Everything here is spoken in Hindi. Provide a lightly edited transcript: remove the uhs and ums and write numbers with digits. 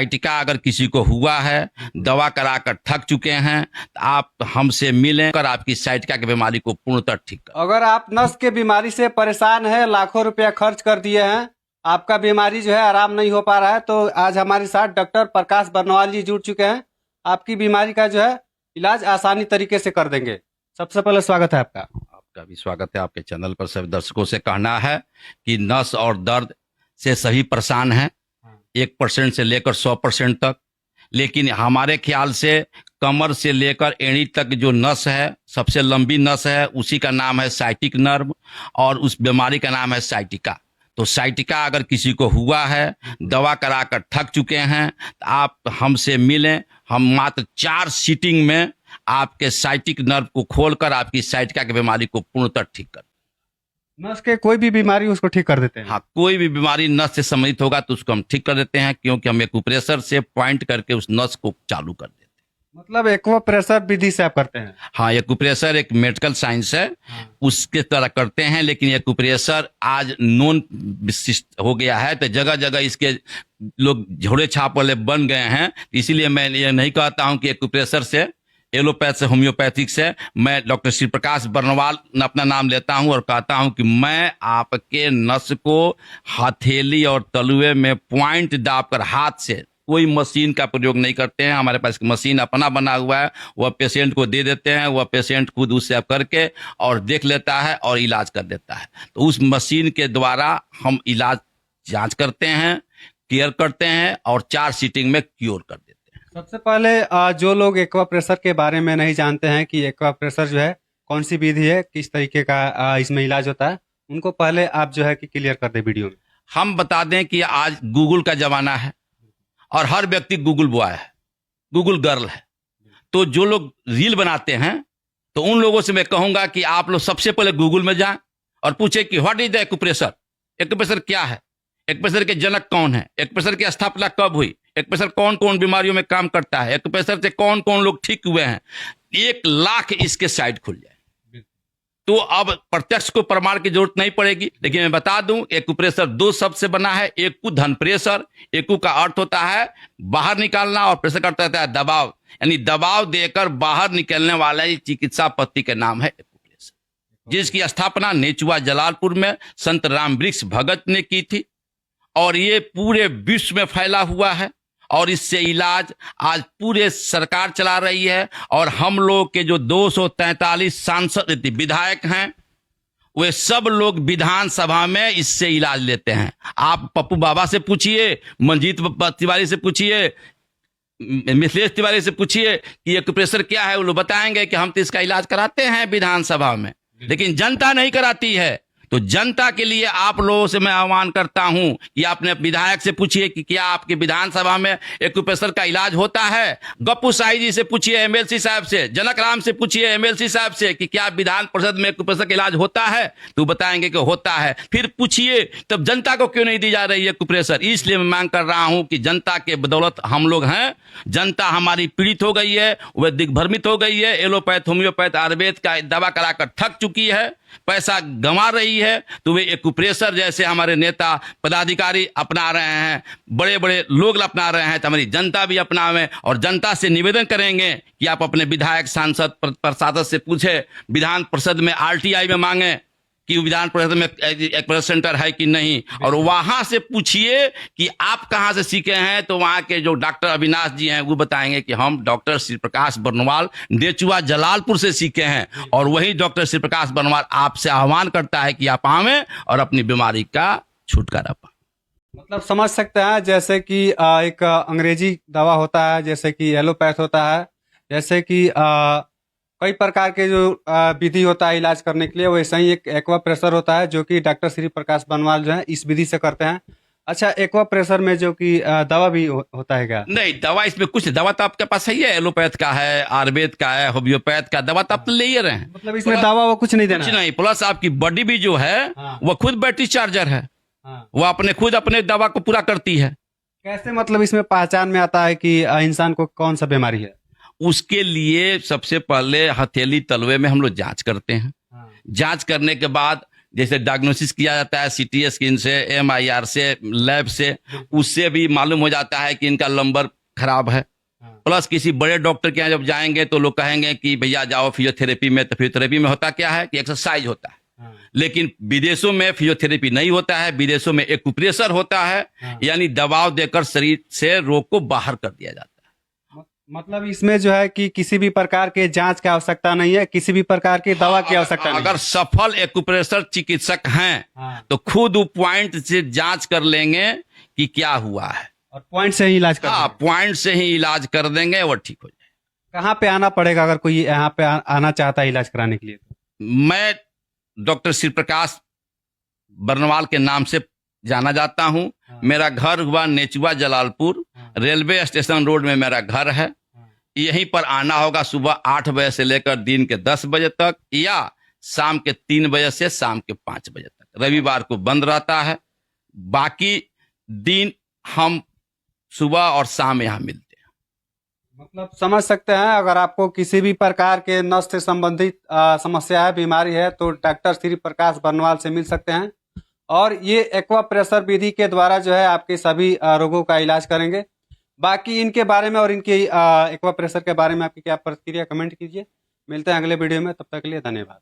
साइटिका अगर किसी को हुआ है, दवा कराकर थक चुके हैं, तो आप हमसे मिलें कर आपकी साइटिका की बीमारी को पूर्णतः ठीक कर। अगर आप नस के बीमारी से परेशान हैं, लाखों रुपया खर्च कर दिए हैं, आपका बीमारी जो है आराम नहीं हो पा रहा है, तो आज हमारे साथ डॉक्टर प्रकाश बर्नवाल जी जुड़ चुके हैं। आपकी बीमारी का जो है इलाज आसानी तरीके से कर देंगे। सबसे पहले स्वागत है आपका। आपका भी स्वागत है। आपके चैनल पर सभी दर्शकों से कहना है कि नस और दर्द से सभी परेशान हैं, 1% से लेकर 100% तक। लेकिन हमारे ख्याल से कमर से लेकर एड़ी तक जो नस है, सबसे लंबी नस है, उसी का नाम है साइटिक नर्व और उस बीमारी का नाम है साइटिका। तो साइटिका अगर किसी को हुआ है, दवा कराकर थक चुके हैं, तो आप हमसे मिलें। हम मात्र 4 सीटिंग में आपके साइटिक नर्व को खोलकर आपकी साइटिका की बीमारी को पूर्णतः ठीक कर। नस के कोई भी बीमारी उसको ठीक कर देते हैं। हाँ, कोई भी बीमारी नस से संबंधित होगा तो उसको हम ठीक कर देते हैं, क्योंकि हम एक्यूप्रेशर से पॉइंट करके उस नस को चालू कर देते हैं। मतलब एक्वाप्रेशर विधि से आप करते हैं? हाँ, एक्यूप्रेशर एक मेडिकल साइंस है, उसके तरह करते हैं। लेकिन एक्यूप्रेशर आज नॉन विशिष्ट हो गया है, तो जगह जगह इसके लोग झोड़े छाप वाले बन गए हैं। इसीलिए मैं ये नहीं कहता हूँ कि एक्यूप्रेशर से, एलोपैथ से, होम्योपैथिक से, मैं डॉक्टर श्री प्रकाश बर्नवाल अपना नाम लेता हूं और कहता हूं कि मैं आपके नस को हथेली और तलुए में पॉइंट दाबकर हाथ से, कोई मशीन का प्रयोग नहीं करते हैं। हमारे पास मशीन अपना बना हुआ है, वह पेशेंट को दे देते हैं, वह पेशेंट खुद उससे करके और देख लेता है और इलाज कर देता है। तो उस मशीन के द्वारा हम इलाज जांच करते हैं, केयर करते हैं और 4 सीटिंग में क्योर कर देते हैं। सबसे पहले जो लोग एक्वाप्रेशर के बारे में नहीं जानते हैं कि एक्वाप्रेशर जो है कौन सी विधि है, किस तरीके का इसमें इलाज होता है, उनको पहले आप जो है कि क्लियर कर दें वीडियो में। हम बता दें कि आज गूगल का जमाना है और हर व्यक्ति गूगल बॉय है, गूगल गर्ल है। तो जो लोग रील बनाते हैं, तो उन लोगों से मैं कहूंगा कि आप लोग सबसे पहले गूगल में जाएं और पूछें कि what is the acupressure, acupressure क्या है, एक्यूप्रेशर के जनक कौन है, एक्यूप्रेशर की स्थापना कब हुई, एक्यूप्रेशर कौन कौन बीमारियों में काम करता है, एक्यूप्रेशर से कौन कौन लोग ठीक हुए हैं। 1 लाख इसके साइट खुल जाए। तो अब प्रत्यक्ष को प्रमाण की जरूरत नहीं पड़ेगी। लेकिन मैं बता दूं, एक्यूप्रेशर 2 शब्द से बना है। एकु धन प्रेशर, एकु का अर्थ होता है बाहर निकालना और प्रेशर का अर्थ होता है दबाव, यानी दबाव देकर बाहर निकलने वाला चिकित्सा पद्धति का नाम है एक्यूप्रेशर, जिसकी स्थापना नेचुआ जलालपुर में संत राम वृक्ष भगत ने की थी और ये पूरे विश्व में फैला हुआ है। और इससे इलाज आज पूरे सरकार चला रही है और हम लोग के जो 243 सांसद विधायक हैं, वे सब लोग विधानसभा में इससे इलाज लेते हैं। आप पप्पू बाबा से पूछिए, मंजीत तिवारी से पूछिए, मिथिलेश तिवारी से पूछिए कि एक्यूप्रेशर क्या है, वो लोग बताएंगे कि हम तो इसका इलाज कराते हैं विधानसभा में। लेकिन जनता नहीं कराती है। तो जनता के लिए आप लोगों से मैं आह्वान करता हूं कि अपने विधायक से पूछिए कि क्या आपके विधानसभा में एक्यूप्रेशर का इलाज होता है। गप्पू शाही जी से पूछिए, एमएलसी साहब से, जनक राम से पूछिए, एमएलसी साहब से कि क्या विधान परिषद में एक्यूप्रेशर का इलाज होता है, तो बताएंगे कि होता है। फिर पूछिए तब जनता को क्यों नहीं दी जा रही है एक्यूप्रेशर। इसलिए मैं मांग कर रहा हूं कि जनता के बदौलत हम लोग हैं, जनता हमारी पीड़ित हो गई है, वह दिग्भ्रमित हो गई है, एलोपैथ, होम्योपैथ, आयुर्वेद का दवा कराकर थक चुकी है, पैसा गंवा रही है। तो वे एक्यूप्रेशर जैसे हमारे नेता पदाधिकारी अपना रहे हैं, बड़े बड़े लोग अपना रहे हैं, तो हमारी जनता भी अपनावे। और जनता से निवेदन करेंगे कि आप अपने विधायक, सांसद, पार्षद से पूछे, विधान परिषद में आरटीआई में मांगे कि विधान परिषद में एक्यूप्रेशर सेंटर है कि नहीं, और वहां से पूछिए कि आप कहां से सीखे हैं। तो वहां के जो डॉक्टर अविनाश जी हैं वो बताएंगे कि हम डॉक्टर श्री प्रकाश बर्नवाल नेचुआ जलालपुर से सीखे हैं। और वही डॉक्टर श्री प्रकाश बर्नवाल आपसे आह्वान करता है कि आप आवें और अपनी बीमारी का छुटकारा पाएं। मतलब समझ सकते हैं, जैसे कि एक अंग्रेजी दवा होता है, जैसे कि एलोपैथ होता है, जैसे कि कई प्रकार के जो विधि होता है इलाज करने के लिए, वैसे ही एक एक्वाप्रेशर होता है जो कि डॉक्टर श्री प्रकाश बर्नवाल जो है इस विधि से करते हैं। अच्छा, एक्वाप्रेशर में जो कि दवा भी होता है क्या? नहीं, दवा इसमें कुछ, दवा तो आपके पास है, एलोपैथ का है, आयुर्वेद का है, होम्योपैथ का, दवा तो आप ले ही रहे हैं। मतलब इसमें दवा वो कुछ नहीं देना? कुछ नहीं, प्लस आपकी बॉडी भी जो है वह खुद बैटरी चार्जर है, वह अपने खुद अपने दवा को पूरा करती है। कैसे मतलब इसमें पहचान में आता है कि इंसान को कौन सा बीमारी है? उसके लिए सबसे पहले हथेली तलवे में हम लोग जांच करते हैं। जांच करने के बाद जैसे डायग्नोसिस किया जाता है सीटी स्कैन से, MIR से, लैब से, उससे भी मालूम हो जाता है कि इनका लंबर खराब है। प्लस किसी बड़े डॉक्टर के यहाँ जब जाएंगे तो लोग कहेंगे कि भैया जाओ फिजियोथेरेपी में। तो फिजियोथेरेपी में होता क्या है कि एक्सरसाइज होता है, लेकिन विदेशों में फिजियोथेरेपी नहीं होता है। विदेशों में एक्यूप्रेशर होता है, यानी दबाव देकर शरीर से रोग को बाहर कर दिया जाता है। मतलब इसमें जो है कि किसी भी प्रकार के जांच की आवश्यकता नहीं है, किसी भी प्रकार की दवा की आवश्यकता नहीं अगर सफल एक्यूप्रेशर चिकित्सक हैं तो खुद वो पॉइंट से जांच कर लेंगे कि क्या हुआ है, और पॉइंट से ही इलाज कर हाँ, पॉइंट से ही इलाज कर देंगे और ठीक हो जाए। कहाँ पे आना पड़ेगा अगर कोई यहाँ पे आना चाहता है इलाज कराने के लिए? मैं डॉक्टर श्री प्रकाश बर्नवाल के नाम से जाना जाता हूँ। मेरा घर हुआ Nechua Jalalpur, railway station road में मेरा घर है। यहीं पर आना होगा सुबह 8 बजे से लेकर दिन के 10 बजे तक, या शाम के 3 बजे से शाम के 5 बजे तक। रविवार को बंद रहता है, बाकी दिन हम सुबह और शाम यहाँ मिलते हैं। मतलब समझ सकते हैं, अगर आपको किसी भी प्रकार के नस से संबंधित समस्या है, बीमारी है, तो डॉक्टर श्री प्रकाश बर्नवाल से मिल सकते हैं। और ये एक्वा प्रेशर विधि के द्वारा जो है आपके सभी रोगों का इलाज करेंगे। बाकी इनके बारे में और इनके एक्वा प्रेशर के बारे में आपकी क्या प्रतिक्रिया, कमेंट कीजिए। मिलते हैं अगले वीडियो में, तब तक के लिए धन्यवाद।